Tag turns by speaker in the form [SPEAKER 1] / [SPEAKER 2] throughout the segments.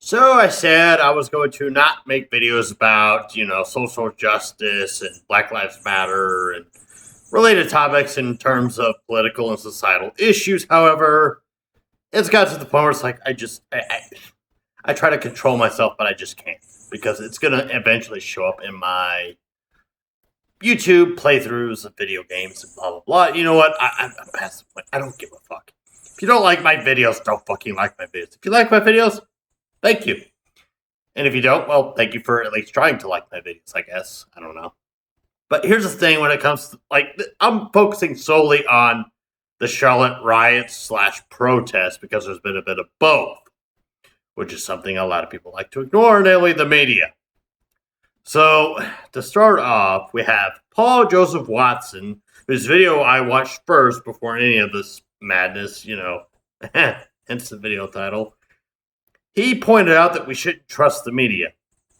[SPEAKER 1] So I said I was going to not make videos about, social justice and Black Lives Matter and related topics in terms of political and societal issues. However, it's got to the point where it's like I try to control myself, but I just can't because it's going to eventually show up in my YouTube playthroughs of video games and blah, blah, blah. You know what? I'm past the point. I don't give a fuck. If you don't like my videos, don't fucking like my videos. If you like my videos, thank you. And if you don't, well, thank you for at least trying to like my videos, I guess. I don't know. But here's the thing when it comes to, I'm focusing solely on the Charlotte riots / protests because there's been a bit of both, which is something a lot of people like to ignore, namely the media. So, to start off, we have Paul Joseph Watson, whose video I watched first before any of this madness, hence the video title. He pointed out that we shouldn't trust the media.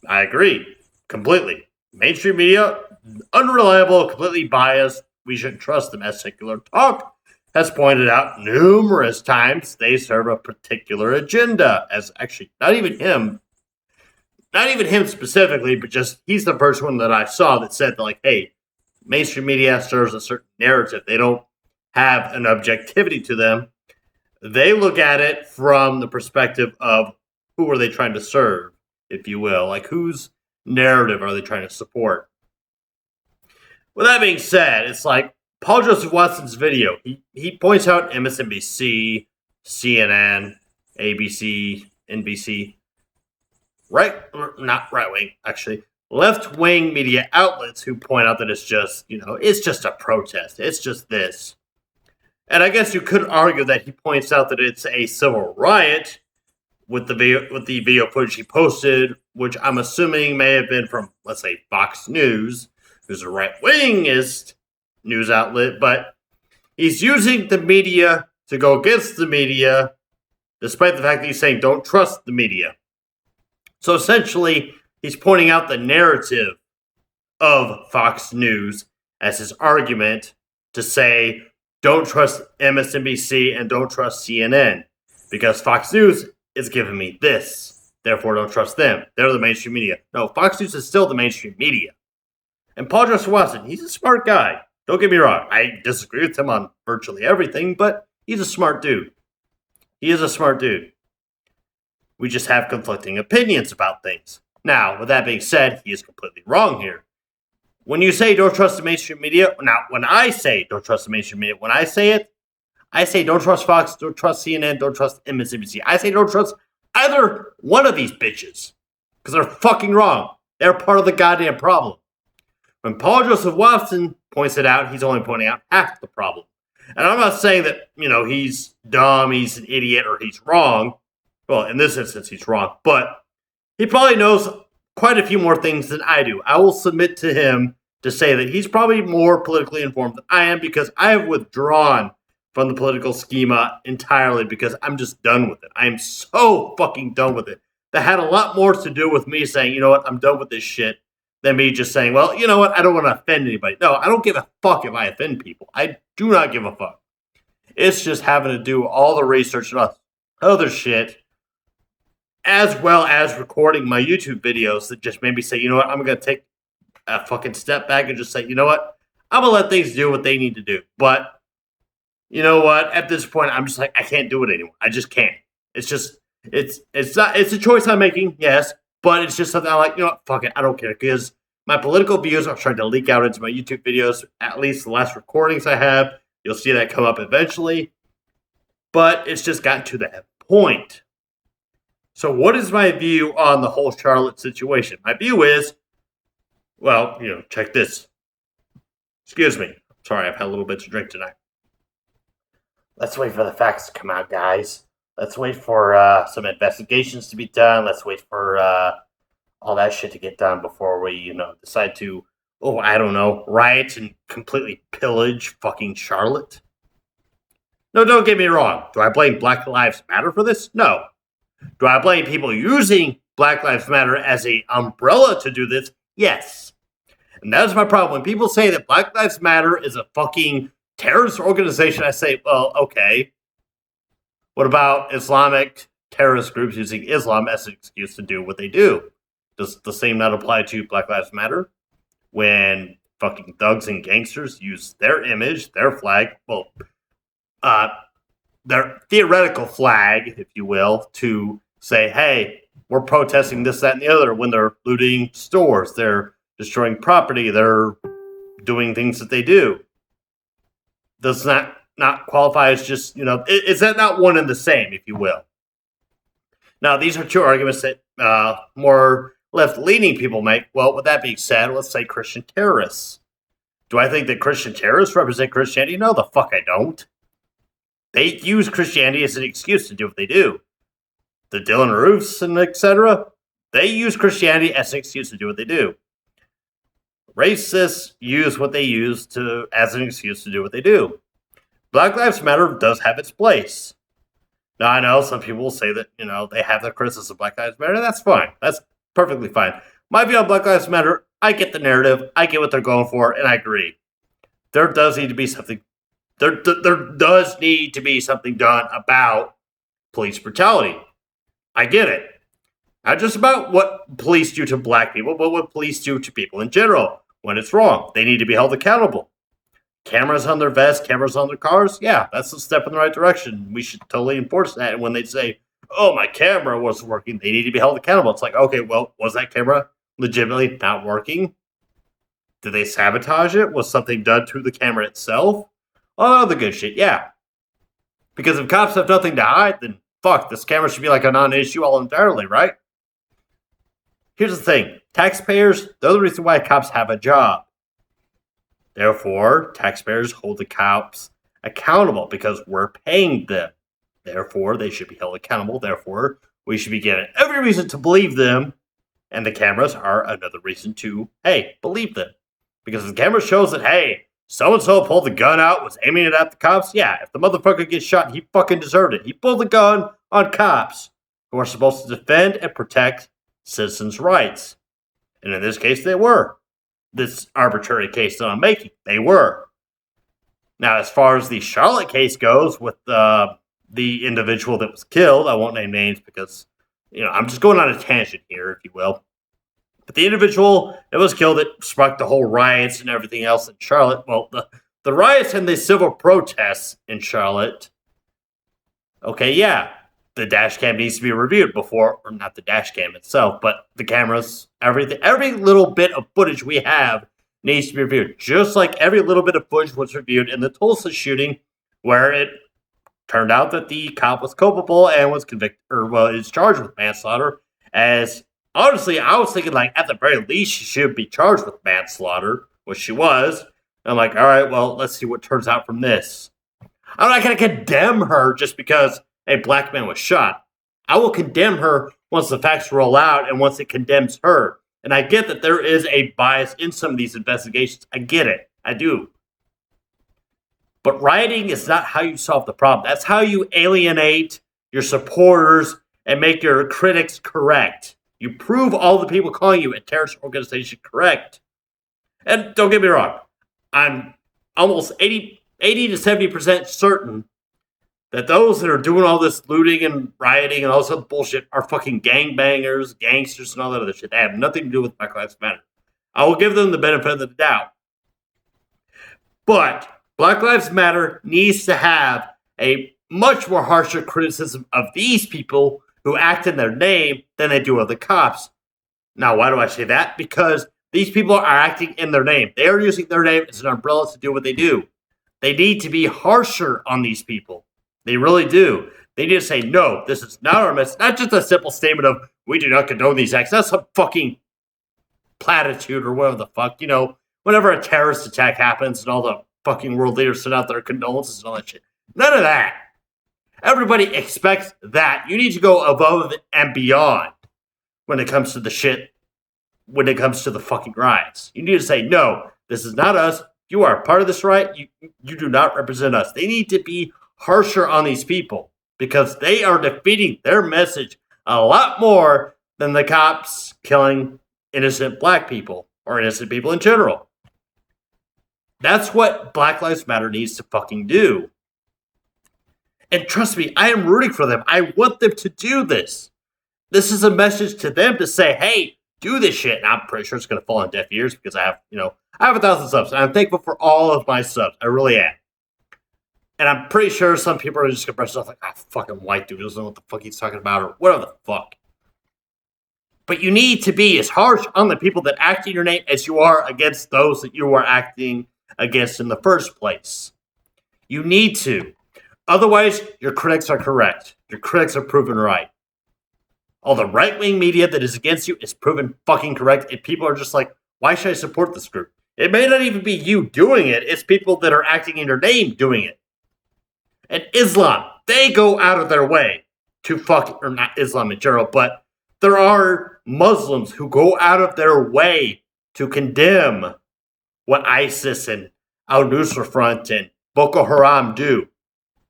[SPEAKER 1] I agree, completely. Mainstream media, unreliable, completely biased. We shouldn't trust them, as Secular Talk has pointed out numerous times. They serve a particular agenda, as actually not even him specifically, but just he's the first one that I saw that said, hey, mainstream media serves a certain narrative. They don't have an objectivity to them. They look at it from the perspective of who are they trying to serve, if you will. Whose narrative are they trying to support? With that being said, it's like Paul Joseph Watson's video. He points out MSNBC, CNN, ABC, NBC, not right wing, actually, left wing media outlets who point out that it's just, it's just a protest. It's just this. And I guess you could argue that he points out that it's a civil riot with the video footage he posted, which I'm assuming may have been from, let's say, Fox News, who's a right-wingist news outlet, but he's using the media to go against the media, despite the fact that he's saying don't trust the media. So essentially, he's pointing out the narrative of Fox News as his argument to say don't trust MSNBC and don't trust CNN because Fox News is giving me this. Therefore, don't trust them. They're the mainstream media. No, Fox News is still the mainstream media. And Paul Joseph Watson, he's a smart guy. Don't get me wrong. I disagree with him on virtually everything, but he's a smart dude. He is a smart dude. We just have conflicting opinions about things. Now, with that being said, he is completely wrong here. When you say don't trust the mainstream media, now, when I say don't trust the mainstream media, when I say don't trust Fox, don't trust CNN, don't trust MSNBC. I say don't trust either one of these bitches. Because they're fucking wrong. They're part of the goddamn problem. When Paul Joseph Watson points it out, he's only pointing out half the problem. And I'm not saying that, he's dumb, he's an idiot, or he's wrong. Well, in this instance, he's wrong. But he probably knows quite a few more things than I do. I will submit to him to say that he's probably more politically informed than I am because I have withdrawn from the political schema entirely because I'm just done with it. I am so fucking done with it. That had a lot more to do with me saying, you know what, I'm done with this shit, than me just saying, well, you know what, I don't want to offend anybody. No, I don't give a fuck if I offend people. I do not give a fuck. It's just having to do all the research and other shit, as well as recording my YouTube videos that just made me say, you know what, I'm going to take a fucking step back and just say, you know what, I'm going to let things do what they need to do. But you know what? At this point, I'm just like, I can't do it anymore. I just can't. It's just, it's a choice I'm making, yes, but it's just something I'm like, you know what? Fuck it. I don't care because my political views are starting to leak out into my YouTube videos, at least the last recordings I have. You'll see that come up eventually, but it's just gotten to that point. So what is my view on the whole Charlotte situation? My view is, well, check this. Excuse me. Sorry, I've had a little bit to drink tonight. Let's wait for the facts to come out, guys. Let's wait for some investigations to be done. Let's wait for all that shit to get done before we, decide to, riot and completely pillage fucking Charlotte. No, don't get me wrong. Do I blame Black Lives Matter for this? No. Do I blame people using Black Lives Matter as an umbrella to do this? Yes. And that's my problem. When people say that Black Lives Matter is a fucking terrorist organization, I say, well, okay. What about Islamic terrorist groups using Islam as an excuse to do what they do. Does the same not apply to Black Lives Matter? When fucking thugs and gangsters use their image, their flag, their theoretical flag, if you will, to say, hey, we're protesting this, that, and the other, when they're looting stores, they're destroying property, they're doing things that they do. Does that not qualify as just, is that not one and the same, if you will? Now, these are two arguments that more left-leaning people make. Well, with that being said, let's say Christian terrorists. Do I think that Christian terrorists represent Christianity? No, the fuck I don't. They use Christianity as an excuse to do what they do. The Dylan Roofs and etc., they use Christianity as an excuse to do what they do. Racists use what they use as an excuse to do what they do. Black Lives Matter does have its place. Now, I know some people will say that, they have their criticism of Black Lives Matter. That's fine. That's perfectly fine. My view on Black Lives Matter, I get the narrative, I get what they're going for, and I agree. There does need to be something. There does need to be something done about police brutality. I get it. Not just about what police do to black people, but what police do to people in general when it's wrong. They need to be held accountable. Cameras on their vests, cameras on their cars, yeah, that's a step in the right direction. We should totally enforce that. And when they say, oh, my camera wasn't working, they need to be held accountable. It's like, okay, well, was that camera legitimately not working? Did they sabotage it? Was something done to the camera itself? All the good shit, yeah. Because if cops have nothing to hide, then fuck, this camera should be like a non-issue all entirely, right? Here's the thing. Taxpayers, they're the reason why cops have a job. Therefore, taxpayers hold the cops accountable because we're paying them. Therefore, they should be held accountable. Therefore, we should be given every reason to believe them. And the cameras are another reason to, hey, believe them. Because if the camera shows that, hey, so-and-so pulled the gun out, was aiming it at the cops, yeah, if the motherfucker gets shot, he fucking deserved it. He pulled the gun on cops who are supposed to defend and protect citizens' rights. And in this case, they were. This arbitrary case that I'm making, they were. Now, as far as the Charlotte case goes with the individual that was killed, I won't name names because, I'm just going on a tangent here, if you will. But the individual that was killed, it sparked the whole riots and everything else in Charlotte. Well, the riots and the civil protests in Charlotte, okay, yeah, the dash cam needs to be reviewed before, or not the dash cam itself, but the cameras, everything, every little bit of footage we have needs to be reviewed. Just like every little bit of footage was reviewed in the Tulsa shooting, where it turned out that the cop was culpable and was convicted, is charged with manslaughter. As honestly, I was thinking, at the very least, she should be charged with manslaughter, which she was. And I'm like, all right, well, let's see what turns out from this. I'm not going to condemn her just because a black man was shot. I will condemn her once the facts roll out and once it condemns her. And I get that there is a bias in some of these investigations. I get it. I do. But rioting is not how you solve the problem. That's how you alienate your supporters and make your critics correct. You prove all the people calling you a terrorist organization correct. And don't get me wrong. I'm almost 80 to 70% certain that those that are doing all this looting and rioting and all this other bullshit are fucking gangbangers, gangsters, and all that other shit. They have nothing to do with Black Lives Matter. I will give them the benefit of the doubt. But Black Lives Matter needs to have a much more harsher criticism of these people who act in their name than they do of the cops. Now, why do I say that? Because these people are acting in their name. They are using their name as an umbrella to do what they do. They need to be harsher on these people. They really do. They need to say, no, this is not our message. Not just a simple statement of, we do not condone these acts. That's some fucking platitude or whatever the fuck. Whenever a terrorist attack happens and all the fucking world leaders send out their condolences and all that shit. None of that. Everybody expects that. You need to go above and beyond when it comes to the shit, when it comes to the fucking riots. You need to say, no, this is not us. You are part of this riot. You do not represent us. They need to be harsher on these people because they are defeating their message a lot more than the cops killing innocent black people or innocent people in general. That's what Black Lives Matter needs to fucking do. And trust me, I am rooting for them. I want them to do this. This is a message to them to say, hey, do this shit. And I'm pretty sure it's going to fall on deaf ears because I have 1,000 subs. And I'm thankful for all of my subs. I really am. And I'm pretty sure some people are just going to brush off like, fucking white dude doesn't know what the fuck he's talking about or whatever the fuck. But you need to be as harsh on the people that act in your name as you are against those that you are acting against in the first place. You need to. Otherwise, your critics are correct. Your critics are proven right. All the right-wing media that is against you is proven fucking correct, and people are just like, why should I support this group? It may not even be you doing it. It's people that are acting in your name doing it. And Islam, they go out of their way to fuck, or not Islam in general, but there are Muslims who go out of their way to condemn what ISIS and Al-Nusra Front and Boko Haram do.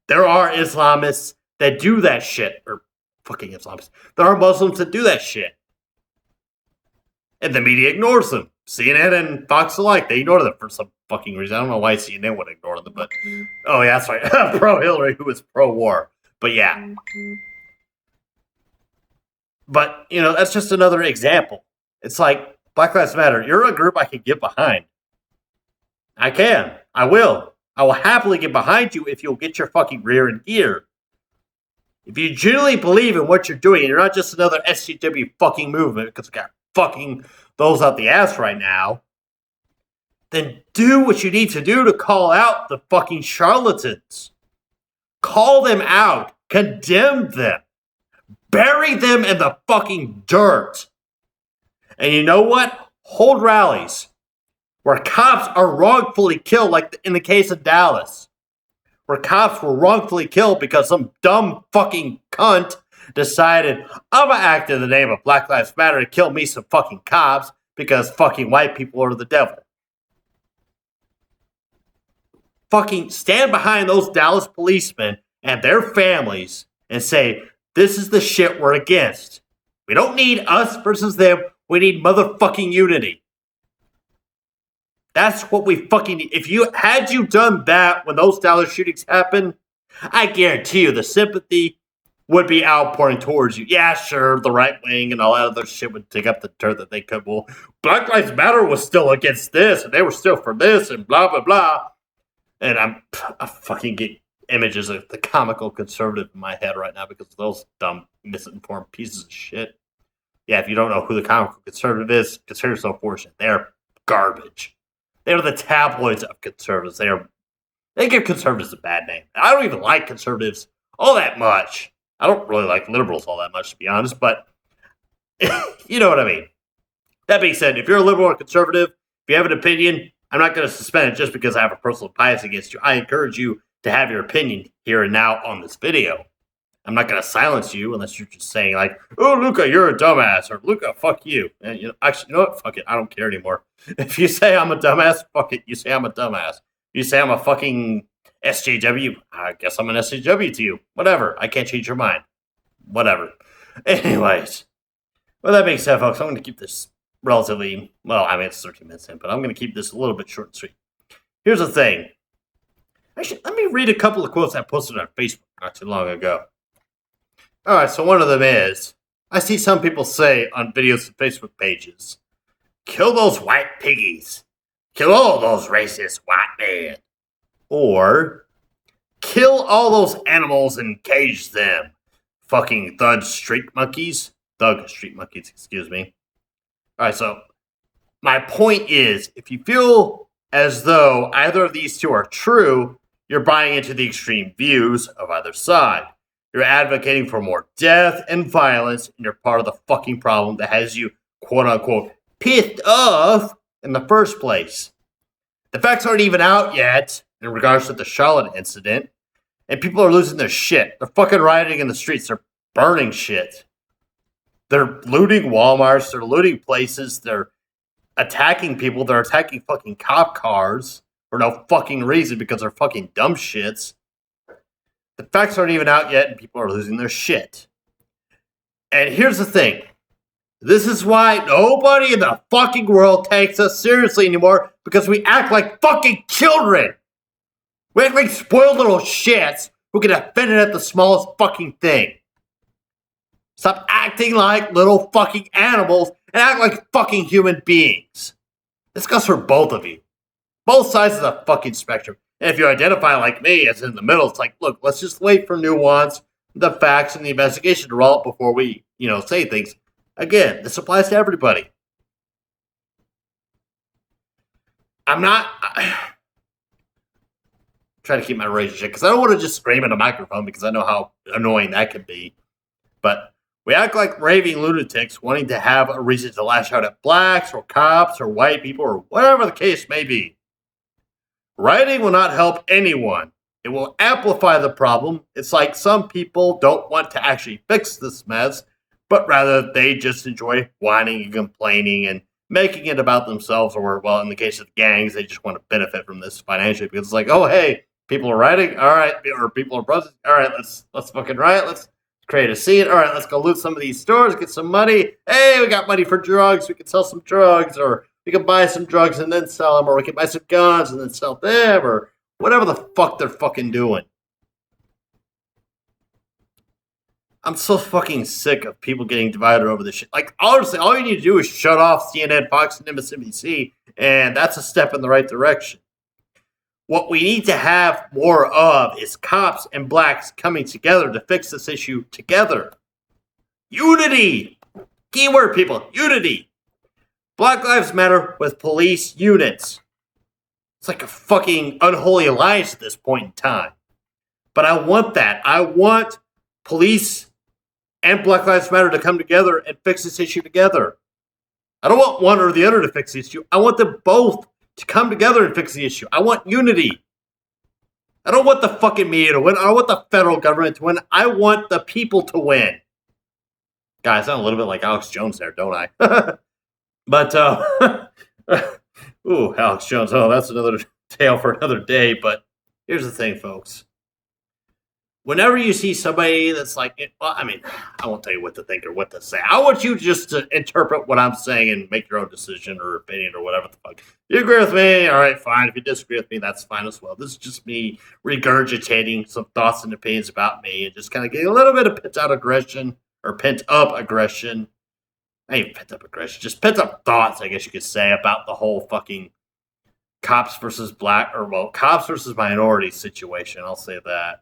[SPEAKER 1] There are Islamists that do that shit, or fucking Islamists. There are Muslims that do that shit. And the media ignores them. CNN and Fox alike, they ignore them for some fucking reason. I don't know why CNN would ignore them, but oh yeah, that's right. Pro-Hillary, who is pro-war. But yeah. But, that's just another example. It's like, Black Lives Matter, you're a group I can get behind. I can. I will. I will happily get behind you if you'll get your fucking rear in gear. If you genuinely believe in what you're doing, and you're not just another SJW fucking movement, because we got fucking those out the ass right now, then do what you need to do to call out the fucking charlatans. Call them out. Condemn them. Bury them in the fucking dirt. And you know what? Hold rallies where cops are wrongfully killed, like in the case of Dallas, where cops were wrongfully killed because some dumb fucking cunt decided, I'm gonna act in the name of Black Lives Matter and kill me some fucking cops because fucking white people are the devil. Fucking stand behind those Dallas policemen and their families and say, this is the shit we're against. We don't need us versus them. We need motherfucking unity. That's what we fucking need. Had you done that when those Dallas shootings happened, I guarantee you the sympathy would be outpouring towards you. Yeah, sure, the right wing and all that other shit would take up the dirt that they could. Well, Black Lives Matter was still against this, and they were still for this, and blah, blah, blah. And I fucking get images of the comical conservative in my head right now because of those dumb, misinformed pieces of shit. Yeah, if you don't know who the comical conservative is, consider yourself fortunate. They're garbage. They're the tabloids of conservatives. They give conservatives a bad name. I don't even like conservatives all that much. I don't really like liberals all that much, to be honest, but you know what I mean. That being said, if you're a liberal or conservative, if you have an opinion, I'm not going to suspend it just because I have a personal bias against you. I encourage you to have your opinion here and now on this video. I'm not going to silence you unless you're just saying like, oh, Luca, you're a dumbass, or Luca, fuck you. And actually, you know what? Fuck it. I don't care anymore. If you say I'm a dumbass, fuck it. You say I'm a dumbass. You say I'm a fucking SJW, I guess I'm an SJW to you. Whatever. I can't change your mind. Whatever. Anyways, with that being said, folks, I'm going to keep this relatively, it's 13 minutes in, but I'm going to keep this a little bit short and sweet. Here's the thing. Actually, let me read a couple of quotes I posted on Facebook not too long ago. All right, so one of them is, I see some people say on videos and Facebook pages, kill those white piggies. Kill all those racist white men. Or, kill all those animals and cage them. Fucking thug street monkeys, excuse me. All right, so my point is, if you feel as though either of these two are true, you're buying into the extreme views of either side. You're advocating for more death and violence, and you're part of the fucking problem that has you, quote-unquote, pissed off in the first place. The facts aren't even out yet in regards to the Charlotte incident, and people are losing their shit. They're fucking rioting in the streets. They're burning shit. They're looting Walmarts. They're looting places. They're attacking people. They're attacking fucking cop cars for no fucking reason because they're fucking dumb shits. The facts aren't even out yet, and people are losing their shit. And here's the thing. This is why nobody in the fucking world takes us seriously anymore, because we act like fucking children. We act like spoiled little shits who get offended at the smallest fucking thing. Stop acting like little fucking animals and act like fucking human beings. This goes for both of you. Both sides of the fucking spectrum. And if you identify like me as in the middle, it's like, look, let's just wait for nuance, the facts, and the investigation to roll up before we, say things. Again, this applies to everybody. I'm not trying to keep my rage in check because I don't want to just scream at a microphone because I know how annoying that can be. But we act like raving lunatics wanting to have a reason to lash out at blacks or cops or white people or whatever the case may be. Rioting will not help anyone. It will amplify the problem. It's like some people don't want to actually fix this mess, but rather they just enjoy whining and complaining and making it about themselves, or, well, in the case of gangs, they just want to benefit from this financially because it's like, oh, hey, people are rioting, all right, or people are protesting, all right, let's fucking riot, let's create a scene, all right, let's go loot some of these stores, get some money, hey, we got money for drugs, we can sell some drugs, or we can buy some drugs and then sell them, or we can buy some guns and then sell them, or whatever the fuck they're fucking doing. I'm so fucking sick of people getting divided over this shit. Like, honestly, all you need to do is shut off CNN, Fox, and MSNBC, and that's a step in the right direction. What we need to have more of is cops and blacks coming together to fix this issue together. Unity! Keyword, people, unity! Black Lives Matter with police units. It's like a fucking unholy alliance at this point in time. But I want that. I want police and Black Lives Matter to come together and fix this issue together. I don't want one or the other to fix the issue. I want them both to come together and fix the issue. I want unity. I don't want the fucking media to win. I don't want the federal government to win. I want the people to win. Guys, I sound a little bit like Alex Jones there, don't I? But, ooh, Alex Jones. Oh, that's another tale for another day. But here's the thing, folks. Whenever you see somebody that's like, well, I mean, I won't tell you what to think or what to say. I want you just to interpret what I'm saying and make your own decision or opinion or whatever the fuck. If you agree with me, all right, fine. If you disagree with me, that's fine as well. This is just me regurgitating some thoughts and opinions about me and just kind of getting a little bit of pent-up aggression. Not even pent-up aggression, just pent-up thoughts, I guess you could say, about the whole fucking cops versus cops versus minority situation. I'll say that.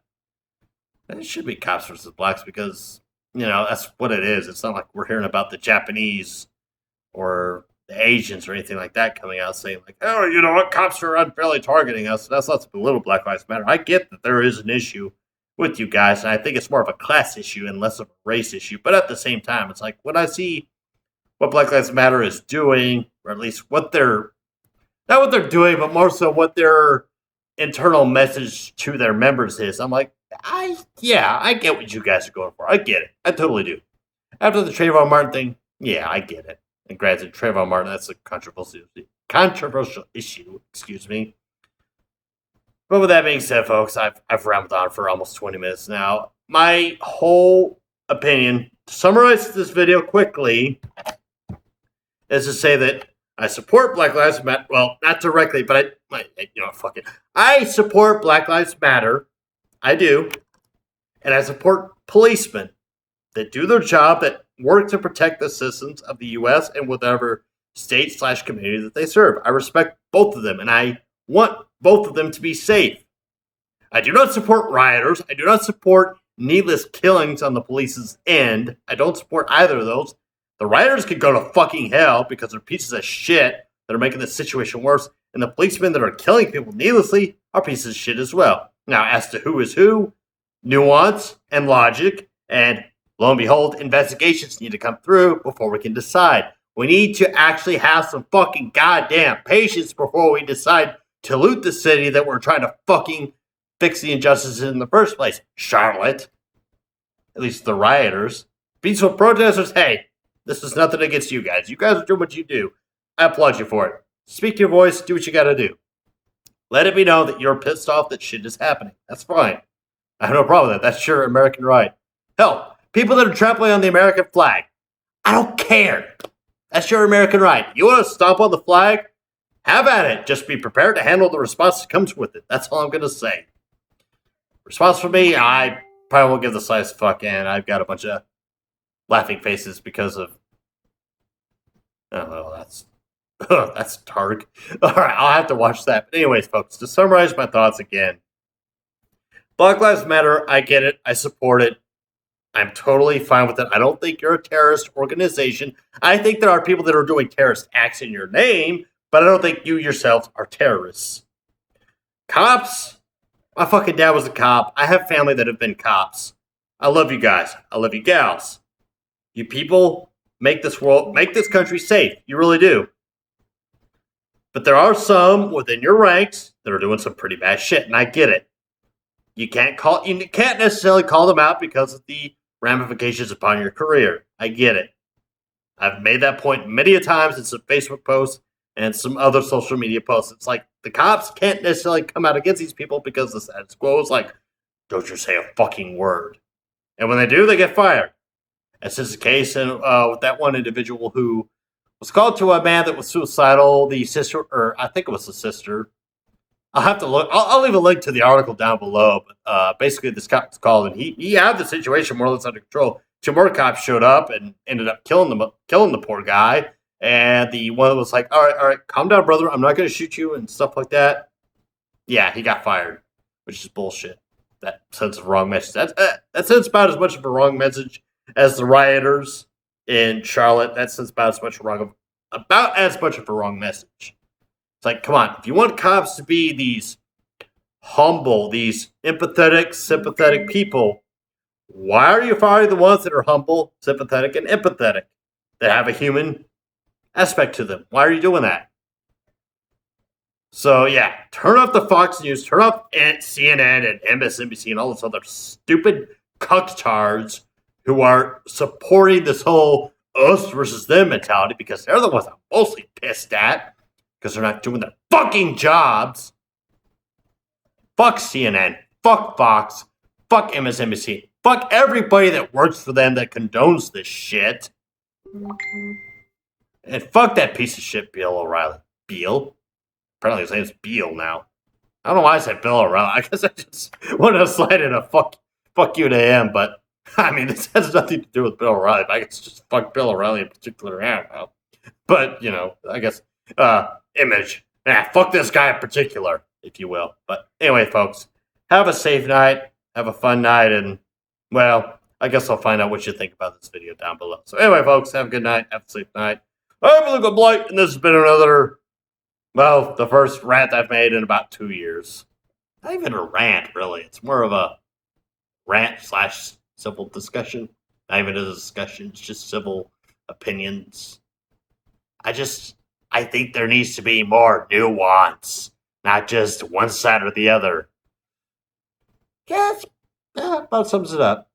[SPEAKER 1] It should be cops versus blacks because, that's what it is. It's not like we're hearing about the Japanese or the Asians or anything like that coming out saying like, oh, you know what, cops are unfairly targeting us. That's not to belittle Black Lives Matter. I get that there is an issue with you guys, and I think it's more of a class issue and less of a race issue. But at the same time, it's like when I see what Black Lives Matter is doing, or at least not what they're doing, but more so what their internal message to their members is, I'm like, I get what you guys are going for. I get it. I totally do. After the Trayvon Martin thing, yeah, I get it. And granted, Trayvon Martin, that's a controversial issue, excuse me. But with that being said, folks, I've rambled on for almost 20 minutes now. My whole opinion, to summarize this video quickly, is to say that I support Black Lives Matter. Well, not directly, but fuck it. I support Black Lives Matter. I do. And I support policemen that do their job, that work to protect the citizens of the U.S. and whatever state/community that they serve. I respect both of them, and I want both of them to be safe. I do not support rioters. I do not support needless killings on the police's end. I don't support either of those. The rioters could go to fucking hell because they're pieces of shit that are making the situation worse. And the policemen that are killing people needlessly are pieces of shit as well. Now, as to who is who, nuance and logic, and lo and behold, investigations need to come through before we can decide. We need to actually have some fucking goddamn patience before we decide to loot the city that we're trying to fucking fix the injustices in the first place. Charlotte, at least the rioters, peaceful protesters, hey, this is nothing against you guys. You guys are doing what you do. I applaud you for it. Speak your voice, do what you gotta do. Let it be known that you're pissed off that shit is happening. That's fine. I have no problem with that. That's your American right. Hell, people that are trampling on the American flag, I don't care. That's your American right. You want to stomp on the flag? Have at it. Just be prepared to handle the response that comes with it. That's all I'm going to say. Response from me, I probably won't give the slightest fuck, and I've got a bunch of laughing faces because of... Oh, well, that's dark. Alright, I'll have to watch that. But anyways, folks, to summarize my thoughts again, Black Lives Matter, I get it. I support it. I'm totally fine with it. I don't think you're a terrorist organization. I think there are people that are doing terrorist acts in your name, but I don't think you yourselves are terrorists. Cops? My fucking dad was a cop. I have family that have been cops. I love you guys. I love you gals. You people make this country safe. You really do. But there are some within your ranks that are doing some pretty bad shit, and I get it. You can't necessarily call them out because of the ramifications upon your career. I get it. I've made that point many a times in some Facebook posts and some other social media posts. It's like the cops can't necessarily come out against these people because the status quo is like, don't you say a fucking word. And when they do, they get fired. That's just the case with that one individual who was called to a man that was suicidal. The sister, or I think it was the sister. I'll have to look. I'll leave a link to the article down below. But basically, this cop was called, and he had the situation more or less under control. Two more cops showed up and ended up killing the poor guy. And the one was like, all right, calm down, brother. I'm not going to shoot you and stuff like that. Yeah, he got fired, which is bullshit. That sends a wrong message. That sends about as much of a wrong message as the rioters in Charlotte. That sends about as much of a wrong message. It's like, come on, if you want cops to be these humble, these empathetic, sympathetic people, why are you firing the ones that are humble, sympathetic, and empathetic, that have a human aspect to them? Why are you doing that? So, yeah, turn off the Fox News, turn off CNN and MSNBC and all those other stupid cucktards who are supporting this whole us versus them mentality because they're the ones I'm mostly pissed at. Because they're not doing their fucking jobs. Fuck CNN. Fuck Fox. Fuck MSNBC. Fuck everybody that works for them that condones this shit. And fuck that piece of shit Bill O'Reilly. Beal? Apparently his name's Beal now. I don't know why I said Bill O'Reilly. I guess I just wanted to slide in a fuck you to him. But, I mean, this has nothing to do with Bill O'Reilly. But I guess just fuck Bill O'Reilly in particular. I don't know. But, I guess... image. Fuck this guy in particular, if you will. But anyway, folks, have a safe night, have a fun night, and, well, I guess I'll find out what you think about this video down below. So anyway, folks, have a good night, have a safe night. I'm Luca Blight, and this has been another, well, the first rant I've made in about 2 years. Not even a rant, really. It's more of a rant/civil discussion. Not even a discussion, it's just civil opinions. I think there needs to be more nuance, not just one side or the other. Yeah, about sums it up.